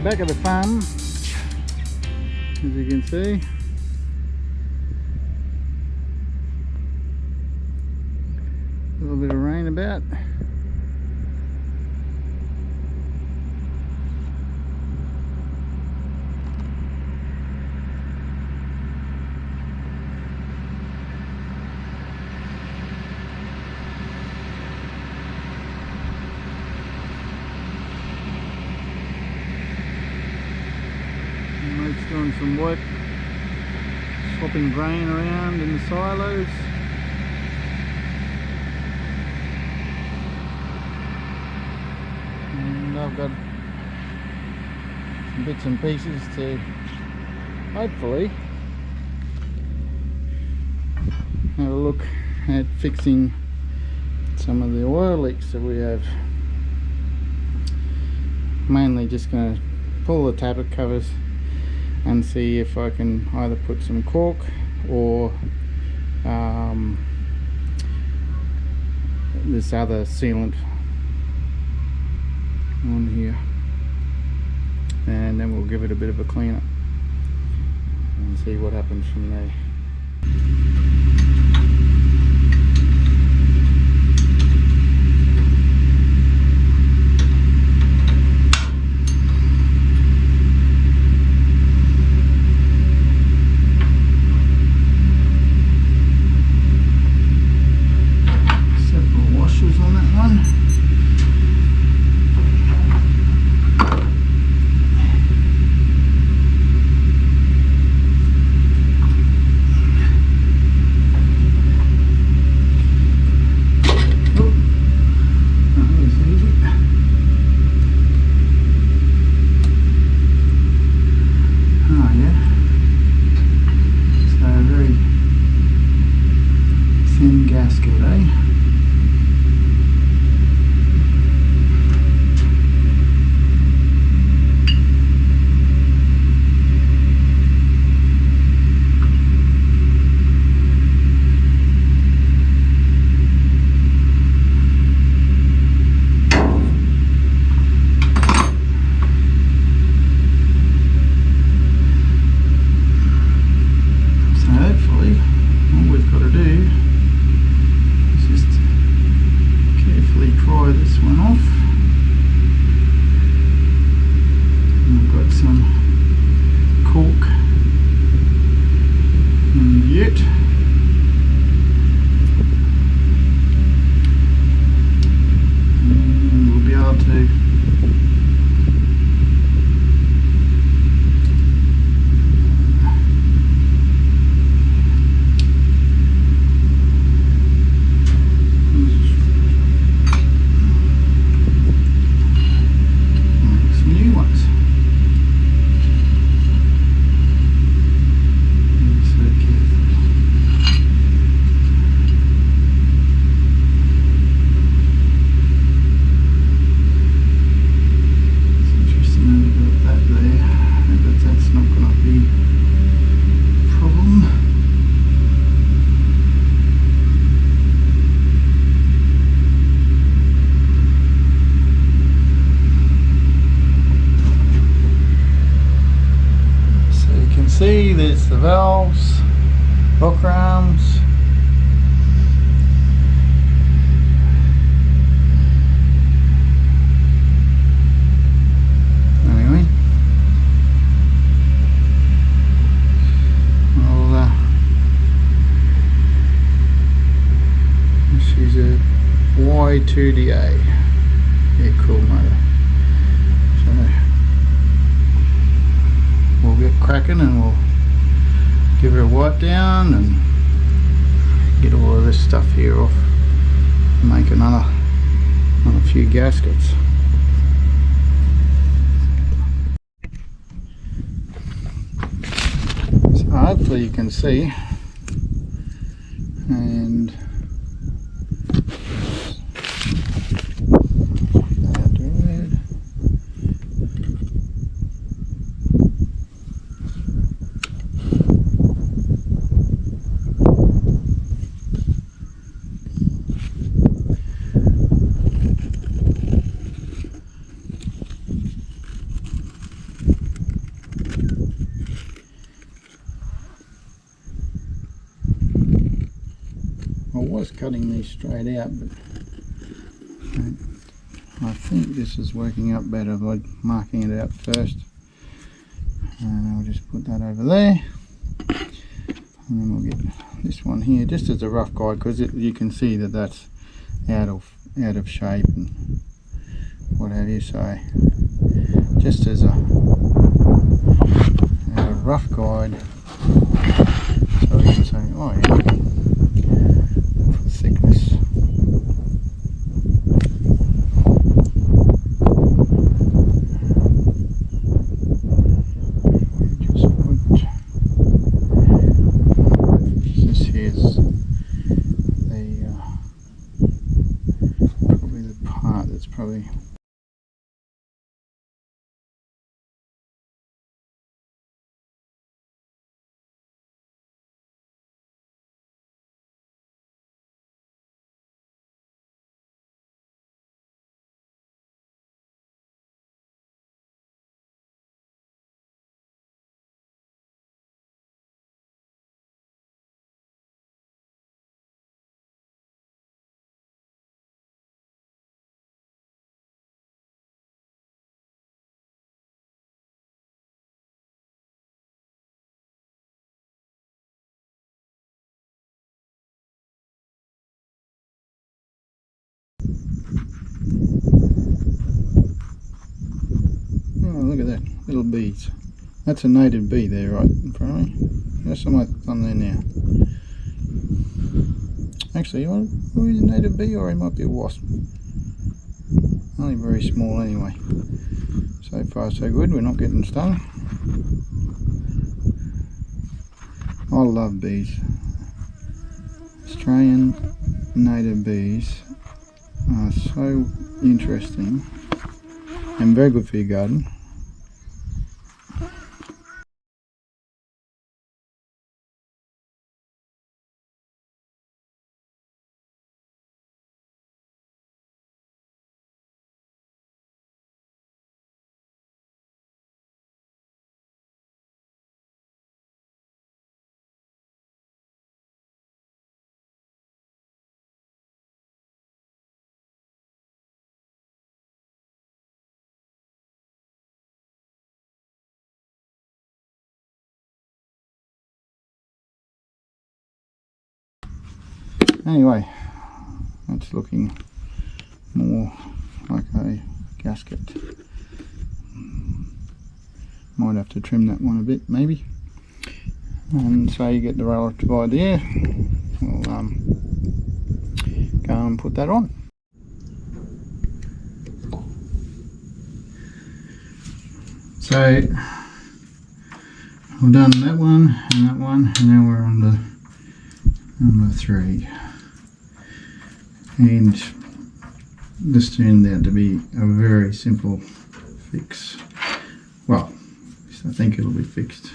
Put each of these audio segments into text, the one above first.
back of the farm, as you can see. A little bit of rain about. Mate's doing some work, swapping grain around in the silos. And I've got some bits and pieces to hopefully have a look at fixing some of the oil leaks that we have. Mainly just going to pull the tappet covers and see if I can either put some cork or this other sealant on here, and then we'll give it a bit of a clean up and see what happens from there. See, there's the valves, rocker arms. Anyway, well, she's a Y2DA. Yeah, cool motor. So we'll get cracking and we'll give her a wipe down and get all of this stuff here off and make another few gaskets. So hopefully you can see, and was cutting these straight out, but I think this is working out better by marking it out first. And I'll just put that over there, and then we'll get this one here just as a rough guide, because you can see that that's out of shape and what have you. So just as a rough guide, so we can say, oh yeah, for thickness. Probably look at that, little beads. That's a native bee there right in front of me. There's some on there now. Actually, who is a native bee, or it might be a wasp? Only very small anyway. So far so good, we're not getting stung. I love bees. Australian native bees are so interesting and very good for your garden. Anyway, that's looking more like a gasket. Might have to trim that one a bit maybe. And so you get the relative idea. We'll go and put that on. So we've done that one, and now we're on to number 3. And this turned out to be a very simple fix. Well, I think it'll be fixed.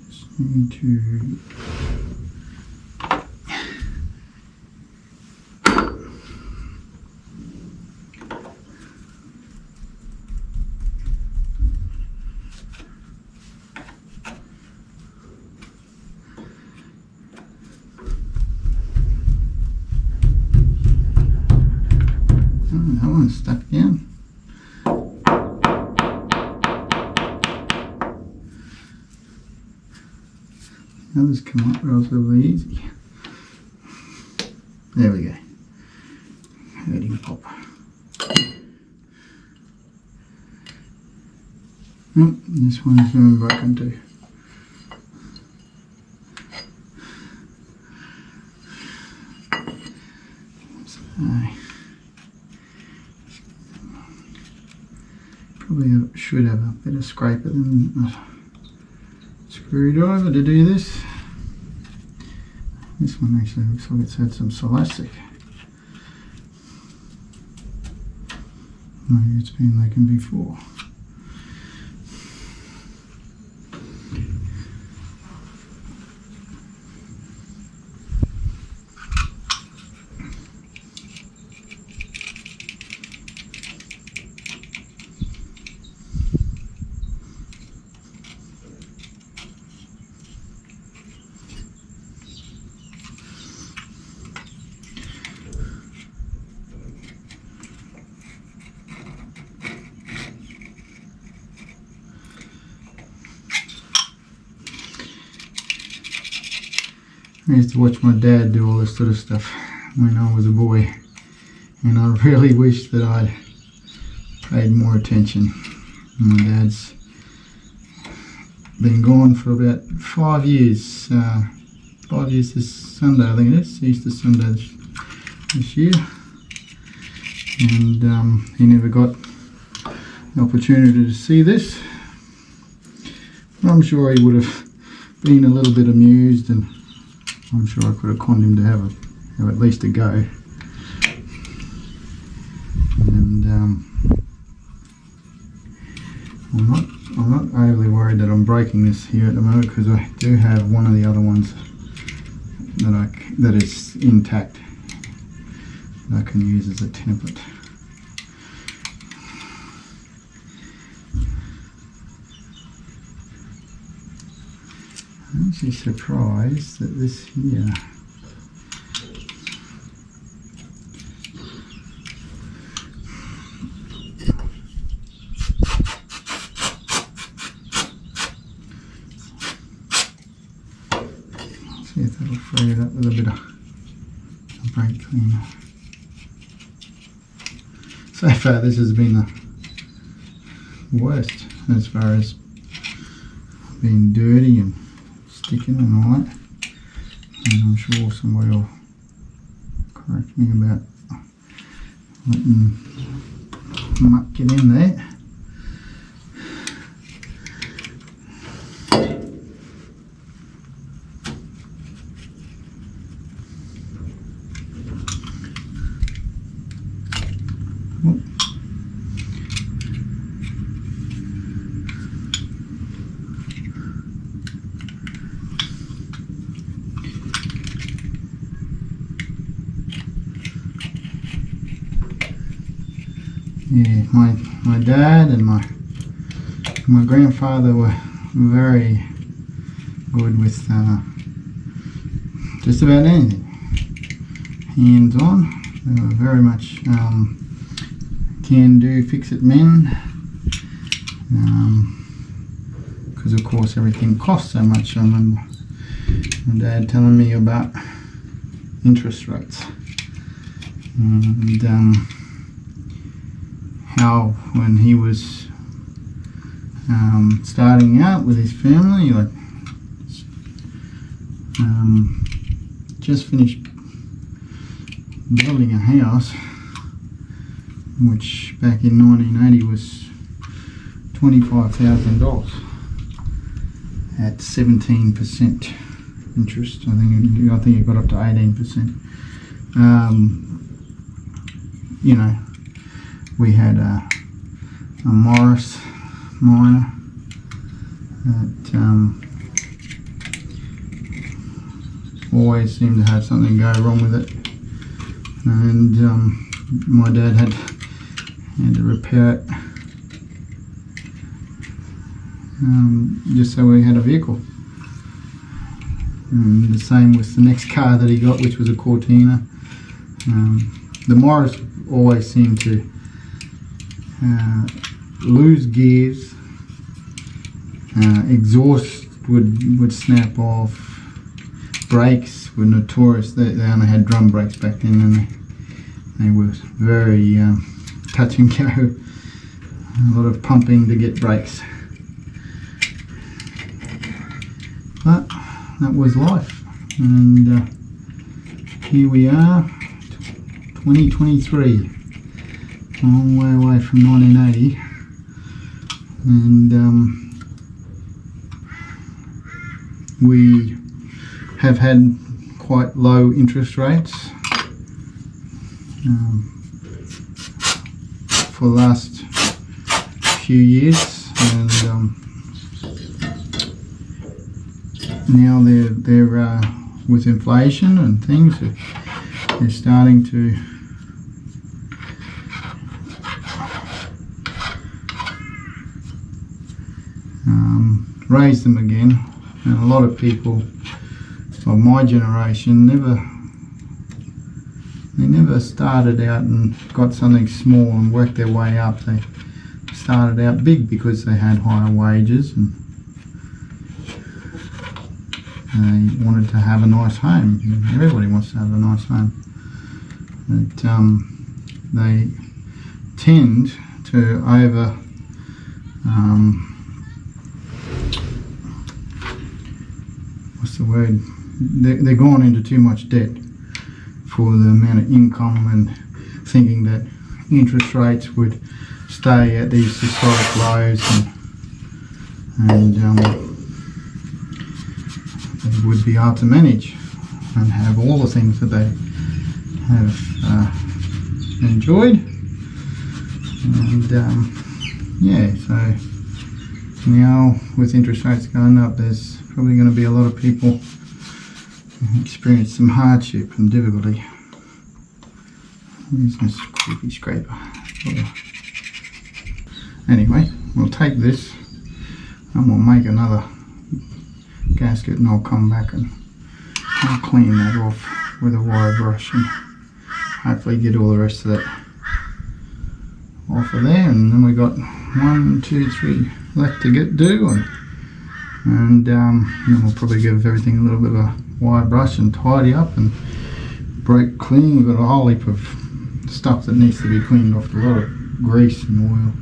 Just need to that one's stuck down. Others come up relatively easy. There we go. Hurting pop. Oh, this one's broken too. So, probably should have a better scraper than a screwdriver to do this. This one actually looks like it's had some elastic. Maybe it's been leaking before. I used to watch my dad do all this sort of stuff when I was a boy, and I really wish that I'd paid more attention. My dad's been gone for about 5 years. 5 years this Sunday, I think it is, Easter Sunday this year, and he never got the opportunity to see this. I'm sure he would have been a little bit amused, and I'm sure I could have conned him to have at least a go. And I'm not overly worried that I'm breaking this here at the moment, because I do have one of the other ones that is intact that I can use as a template. I'm actually surprised that this here see if that'll free it up with a bit of brake cleaner. So far this has been the worst as far as being dirty and sticking and all that, and I'm sure somebody will correct me about letting muck get in there. Yeah, my dad and my grandfather were very good with just about anything. Hands on. They were very much can do, fix it men. Because of course everything costs so much. I remember my dad telling me about interest rates and how when he was starting out with his family, like just finished building a house, which back in 1980 was $25,000 at 17% interest. I think it got up to 18%. You know, we had a Morris miner that always seemed to have something go wrong with it, and my dad had to repair it just so we had a vehicle. And the same with the next car that he got, which was a Cortina. The Morris always seemed to lose gears, exhaust would snap off, brakes were notorious. They only had drum brakes back then, and they were very touch and go, a lot of pumping to get brakes. But that was life, and here we are, 2023, a long way away from 1980, and we have had quite low interest rates for the last few years, and now they're with inflation and things, they're starting to raise them again. And a lot of people of my generation never started out and got something small and worked their way up. They started out big because they had higher wages, and They wanted to have a nice home. Everybody wants to have a nice home. But they tend to what's the word? They're gone into too much debt for the amount of income, and thinking that interest rates would stay at these historic lows, and they would be able to manage and have all the things that they have enjoyed. And yeah, so now with interest rates going up, there's probably going to be a lot of people who experience some hardship and difficulty. Where's this creepy scraper? Anyway, we'll take this and we'll make another gasket, and I'll come back and I'll clean that off with a wire brush and hopefully get all the rest of that off of there. And then we got 1, 2, 3 left to do, and then we'll probably give everything a little bit of a wire brush and tidy up and break clean. We've got a whole heap of stuff that needs to be cleaned off, a lot of grease and oil.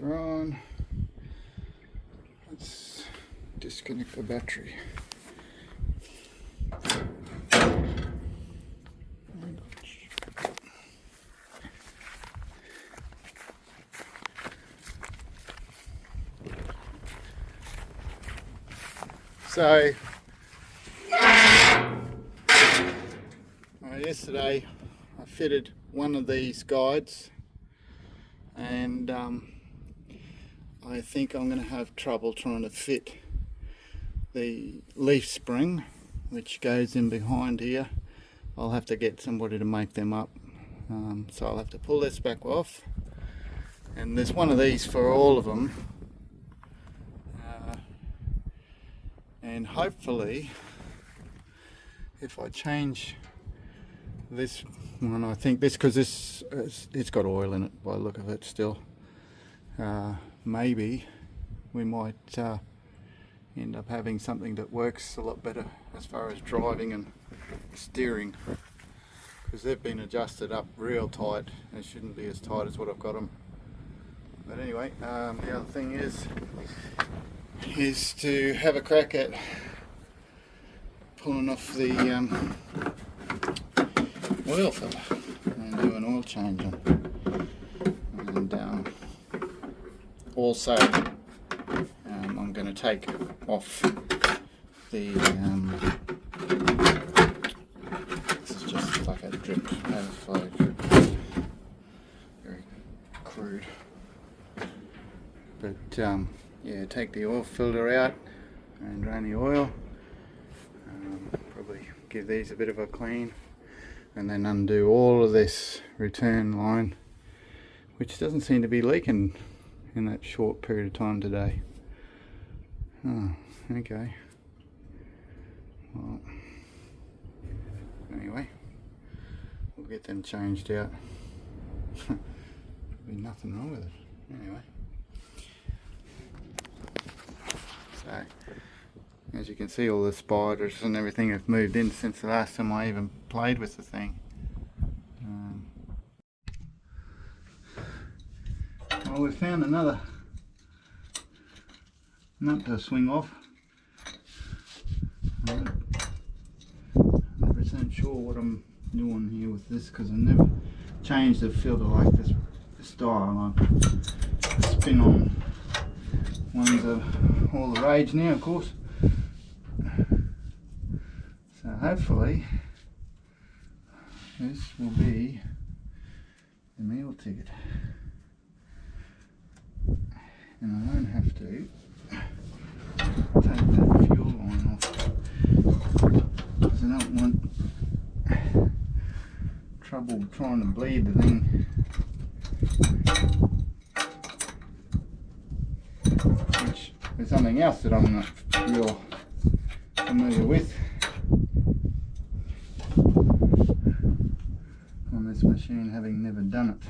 are on. Let's disconnect the battery. So yesterday I fitted one of these guides, and I think I'm going to have trouble trying to fit the leaf spring which goes in behind here. I'll have to get somebody to make them up, so I'll have to pull this back off, and there's one of these for all of them, and hopefully if I change this one, I think this, because this it's got oil in it by the look of it still, maybe we might end up having something that works a lot better as far as driving and steering, because they've been adjusted up real tight. They shouldn't be as tight as what I've got them. But anyway, the other thing is to have a crack at pulling off the oil filler and do an oil change on. And also I'm going to take off the this is just like a drip, overflow drip, very crude, but yeah, take the oil filter out and drain the oil, probably give these a bit of a clean, and then undo all of this return line, which doesn't seem to be leaking in that short period of time today. Oh, okay. Well, anyway, we'll get them changed out. Probably nothing wrong with it. Anyway. So, as you can see, all the spiders and everything have moved in since the last time I even played with the thing. Well, we found another nut to swing off. I'm not 100% sure what I'm doing here with this, because I've never changed the filter like this style. The spin-on ones are all the rage now, of course. So hopefully this will be the meal ticket, and I won't have to take that fuel line off, because I don't want trouble trying to bleed the thing. Which is something else that I'm not real familiar with on this machine, having never done it.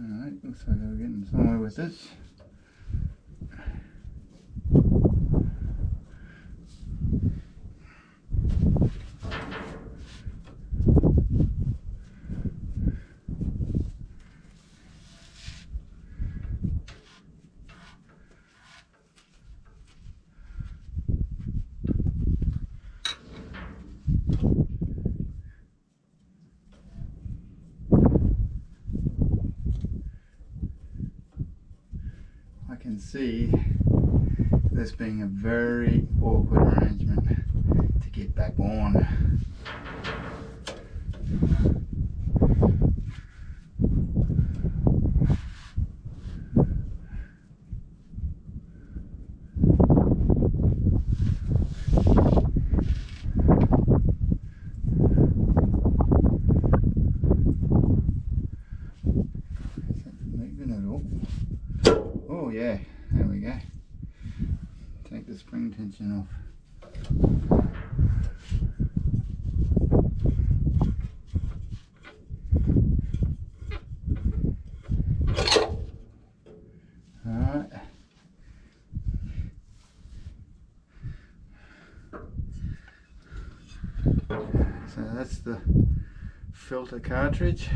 Alright, looks like we're getting somewhere with this. I can see this being a very awkward arrangement to get back on. Oh yeah, there we go. Take the spring tension off. Alright. So that's the filter cartridge.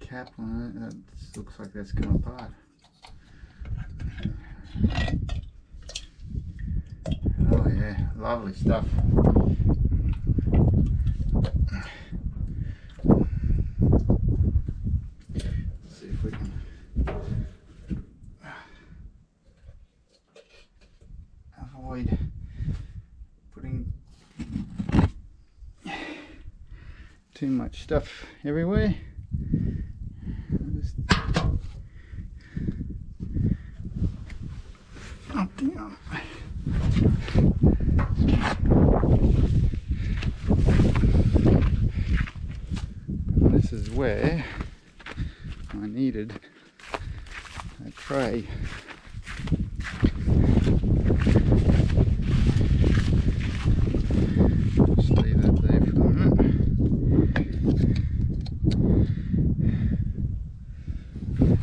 cap on it. That looks like that's come apart. Oh yeah, lovely stuff. Let's see if we can avoid putting too much stuff everywhere. Up down. This is where I needed a tray. Just leave that there for a minute.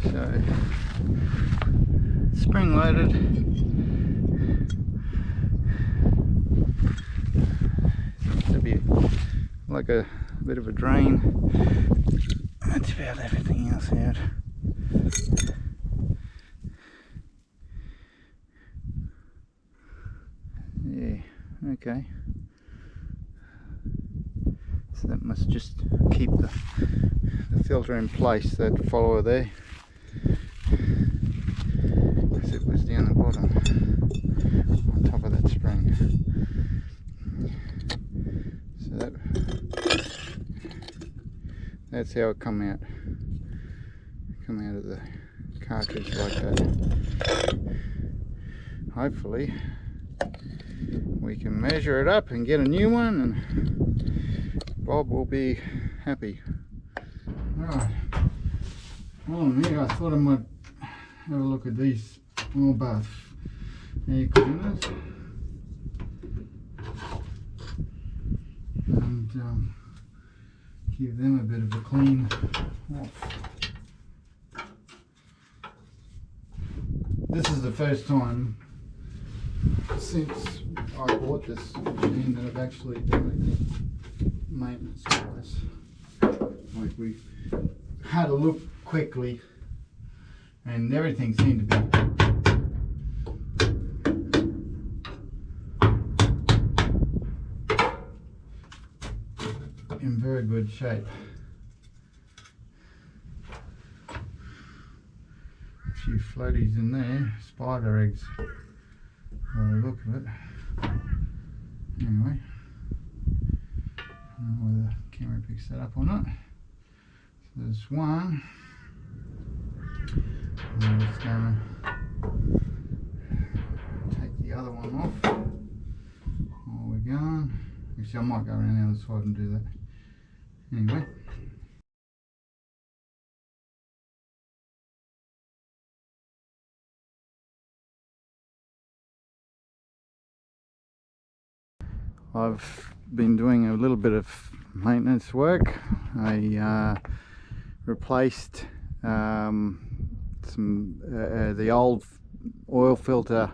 So, spring loaded. To be like a bit of a drain. That's about everything else out. Yeah, okay. So that must just keep the filter in place, that follower there, because it was down the bottom on top of that spring. So that's how it come out of the cartridge like that. Hopefully we can measure it up and get a new one, and Bob will be happy. Alright, while I'm here I thought I might have a look at these oil bath air cleaners and give them a bit of a clean off. This is the first time since I bought this machine that I've actually done anything maintenance wise. Like, we had a look quickly and everything seemed to be in very good shape. A few floaties in there, spider eggs by the look of it. Anyway, I don't know whether the camera picks that up or not. So there's one. And I'm just going to take the other one off while we're going. Actually, I might go around the other side and do that. Anyway. I've been doing a little bit of maintenance work. I replaced the old oil filter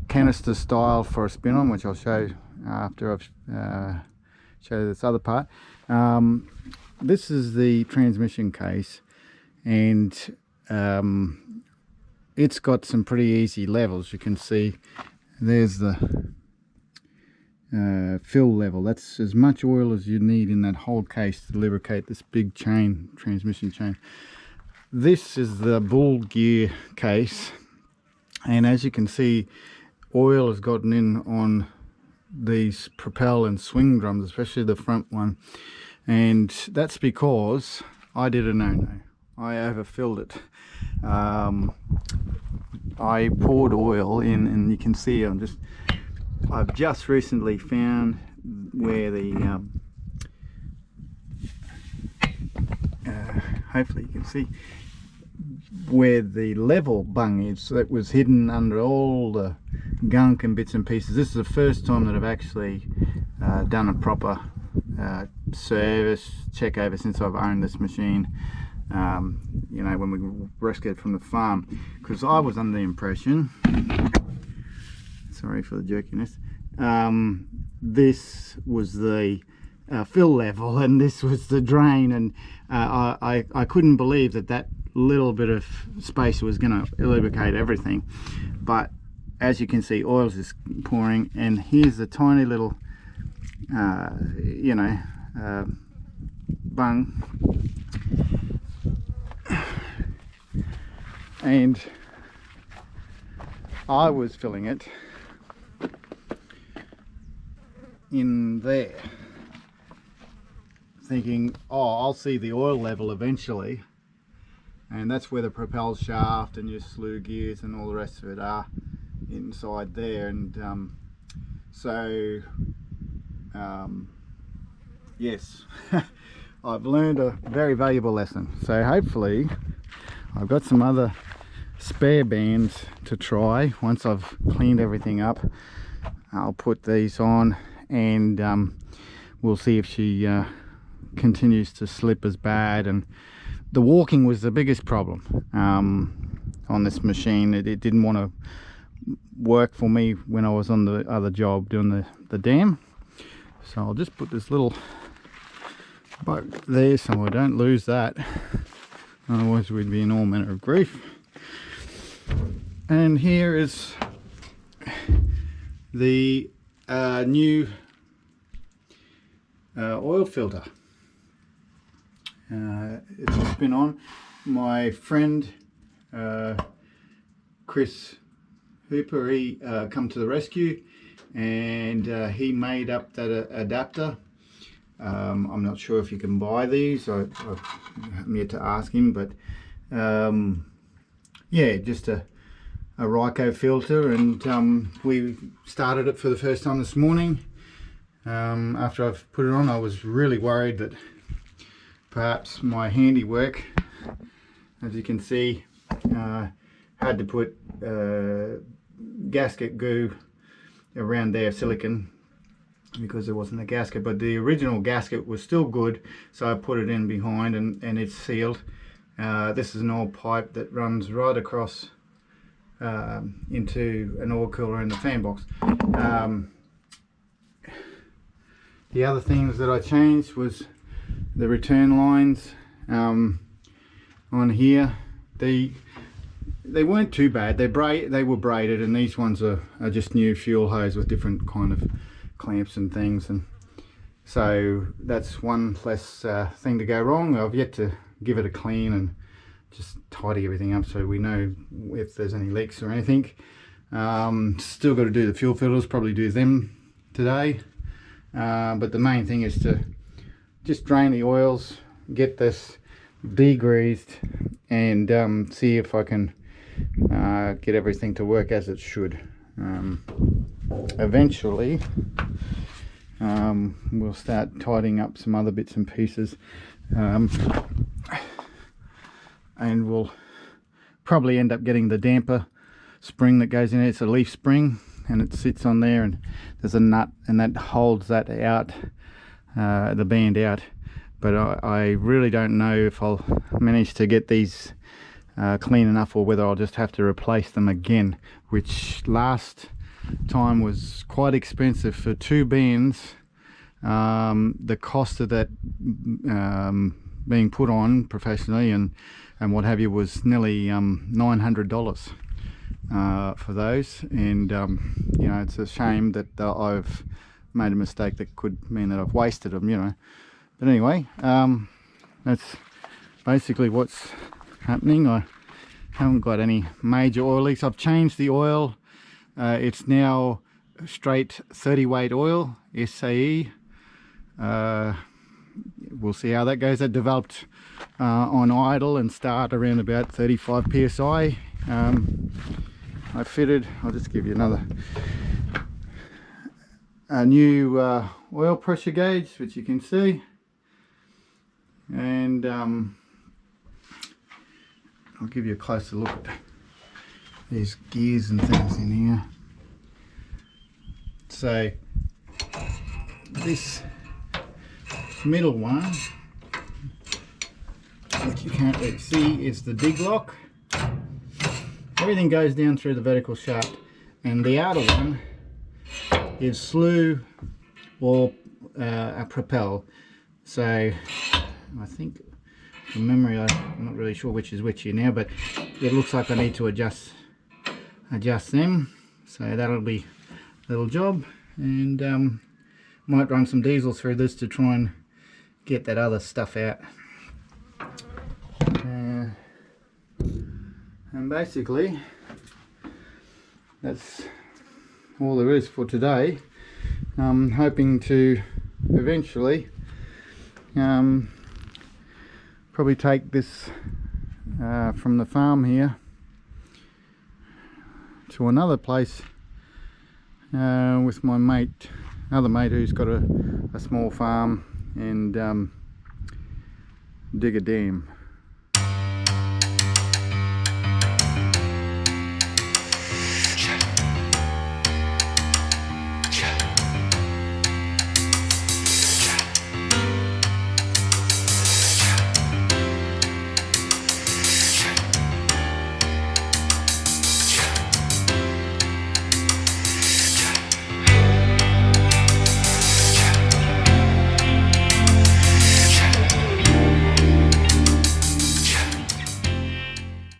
canister style for a spin on, which I'll show after I've show this other part. This is the transmission case, and it's got some pretty easy levels. You can see there's the fill level. That's as much oil as you need in that whole case to lubricate this big chain, transmission chain. This is the bull gear case, and as you can see, oil has gotten in on these propel and swing drums, especially the front one, and that's because I did a no-no. I overfilled it. I poured oil in, and you can see I've just recently found where the hopefully you can see where the level bung is that was hidden under all the gunk and bits and pieces. This is the first time that I've actually done a proper service check over since I've owned this machine. You know, when we rescued it from the farm, because I was under the impression, sorry for the jerkiness, this was the fill level, and this was the drain, and I couldn't believe that little bit of space was going to lubricate everything. But as you can see, oil's just pouring, and here's the tiny little bung, and I was filling it in there, thinking, oh, I'll see the oil level eventually, and that's where the propel shaft and your slew gears and all the rest of it are, inside there. And yes, I've learned a very valuable lesson. So hopefully I've got some other spare bands to try. Once I've cleaned everything up, I'll put these on, and we'll see if she continues to slip as bad. And the walking was the biggest problem on this machine. It didn't want to work for me when I was on the other job doing the dam. So I'll just put this little bug there so I don't lose that, otherwise we'd be in all manner of grief. And here is the new oil filter. It's just been on. My friend Chris Hooper, he come to the rescue, and he made up that adapter. I'm not sure if you can buy these. I'm yet to ask him, but yeah, just a Ryco filter, and we started it for the first time this morning. After I've put it on, I was really worried that perhaps my handiwork, as you can see, had to put gasket goo around there, silicone, because there wasn't a gasket, but the original gasket was still good, so I put it in behind, and it's sealed. This is an old pipe that runs right across into an oil cooler in the fan box. The other things that I changed was the return lines on here. They weren't too bad. They were braided, and these ones are just new fuel hose with different kind of clamps and things, and so that's one less thing to go wrong. I've yet to give it a clean and just tidy everything up so we know if there's any leaks or anything. Still got to do the fuel filters, probably do them today, but the main thing is to just drain the oils, get this degreased, and see if I can get everything to work as it should. Eventually we'll start tidying up some other bits and pieces, and we'll probably end up getting the damper spring that goes in it. It's a leaf spring, and it sits on there, and there's a nut, and that holds that out, the band out. But I really don't know if I'll manage to get these clean enough, or whether I'll just have to replace them again, which last time was quite expensive for 2 bands. The cost of that being put on professionally and what have you was nearly $900 for those, and you know, it's a shame that I've made a mistake that could mean that I've wasted them, you know. But anyway, that's basically what's happening. I haven't got any major oil leaks. I've changed the oil. It's now straight 30 weight oil, SAE. We'll see how that goes. That developed on idle and start around about 35 psi. I fitted, I'll just give you a new oil pressure gauge, which you can see, and I'll give you a closer look at these gears and things in here. So this middle one, which you can't really see, is the dig lock. Everything goes down through the vertical shaft, and the outer one is slew or a propel. So I think from memory, I'm not really sure which is which here now, but it looks like I need to adjust them. So that'll be a little job, and might run some diesel through this to try and get that other stuff out. And basically that's all there is for today. I'm hoping to eventually probably take this from the farm here to another place with my other mate who's got a small farm, and dig a dam.